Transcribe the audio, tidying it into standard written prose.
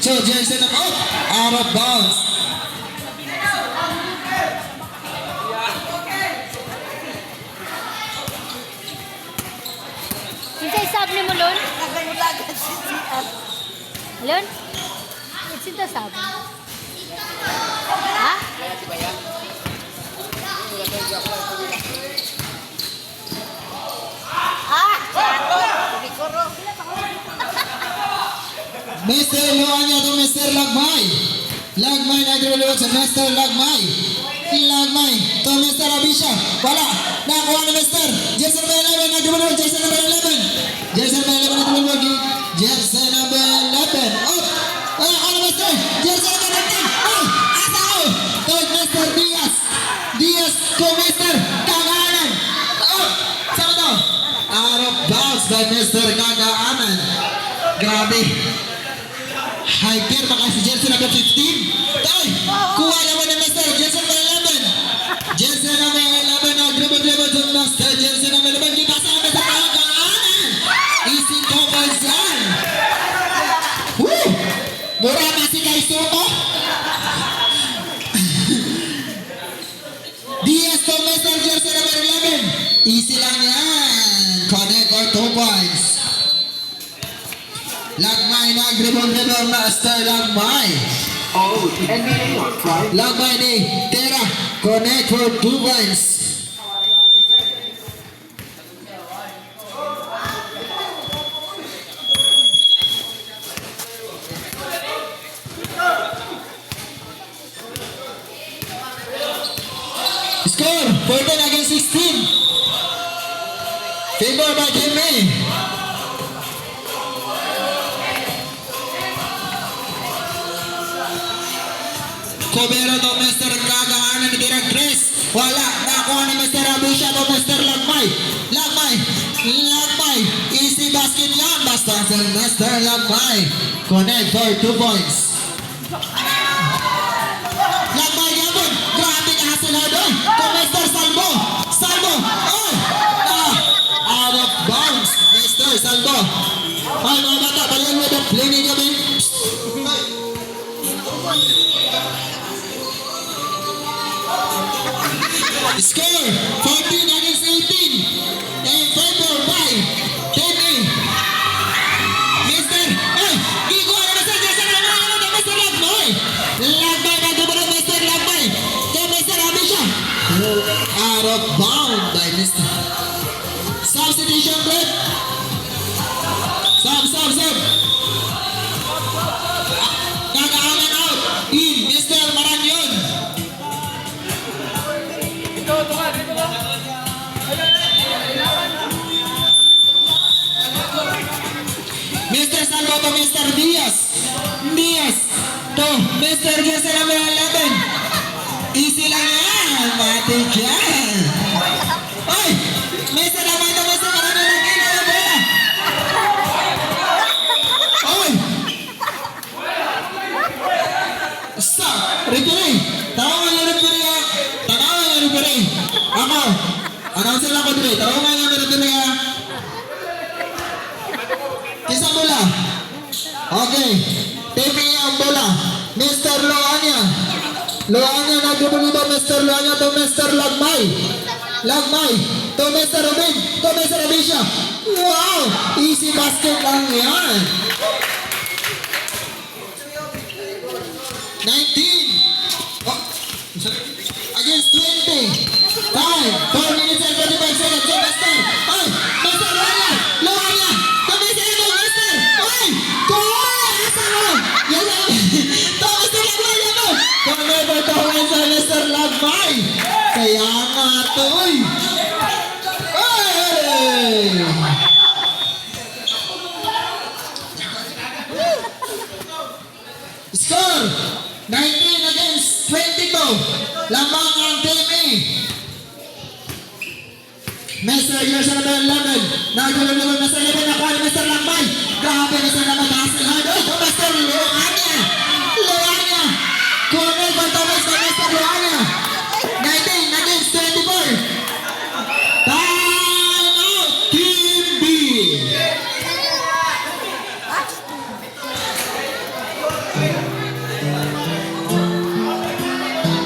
So, jersey number out of bounds. Hintay sab ni mo, Lon? Lon? Sinta sab? Ha? Mr. Luanya to Mr. Lagmay. Lagmay nagre-reward sa Mr. Lagmay. Lagmay to Mr. Abisha. Wala. Nakuha ni Mr. Jersey number 11 nagre-reward. Jersey number 11. Jersey number 11 nagre-reward. Jersey number 11. Up. Ano Mr. Jersey number 19. Oh. Asao. To Mr. Diaz. Diaz to Mr. Kagaanan. Up. Sama to. Out of bounds by Mr. Kagaanan. Grabe. High gear baka si Jersey number 15. Tay, kuha naman ni Mr. Jersey number 11. Jersey number 11 na dribble to Mr. Jersey number 11. Kita sa amin sa Kagaanan. Easy doubles yan. Woo! Mura na si Kaisuko. Diaz to Mr. Jersey number 11. Easy lang yan. Connect for 2 points. Lagmay nag-dribble Master Lagmay. Oh, NBA right? Lagmay ni Tera. Connect for 2 points. Score 14 against 16. Favor by Jimmy. Kobero to Mr. Kagaanan ni Direk Chris. Wala. Nakuha ni Mr. Abisha to Mr. Lagmay. Lagmay. Lagmay. Easy basket yan. Basta sa Mr. Lagmay. Connect for 2 points. Lagmay yapon. Grabe ka hasil ha doon. To Mr. Salvo. Salvo. Oh. Out of bounds. Mr. Salvo. Ay mga bata. Balihan mo itong play ninyo. Score 14 against 18 in favor by Timmy. Mr. Ay! Gigo na Mr. Jason na Mr. Lagmay. Lagmay na gumulong Mr. Lagmay. To Mr. Abisha. Out of bound by Mr. Substitution break. Sub. Kagaanan out. In Mr. Maranyon. Mr. Salvo to Mr. Diaz. Diaz to Mr. Jersey number 11. Easy lang yan. Matik yan. Oy! Mr. Lamay to Mr. Maranyon ng kilo na bola. Oy! Stop! Referee! Tawagan yung referee. Tawagan yung referee. Ako. Announcer lang ko dito. Tawagan yung referee. Kisang bola. Okay. Tipi ang bola. Mr. Loanya. Loanya nag-dribble to Mr. Loanya to Mr. Lagmay. Lagmay to Mr. Rubin. To Mr. Abisha. Wow! Easy basket lang yan. 19. Oh. Against 20. Time. 4 minutes and 45 seconds. So Mr. Ay! Mr. Loanya. Loanya. Never to win sa Mr. Lagmay. Kaya nga to, uy. Hey! Score 19 against 22. Lamang ang team A. Mr. Jersey number 11. Nagulong naman Mr. 11 na kuha ni Mr. Lagmay. Grabe Mr. Lagmay.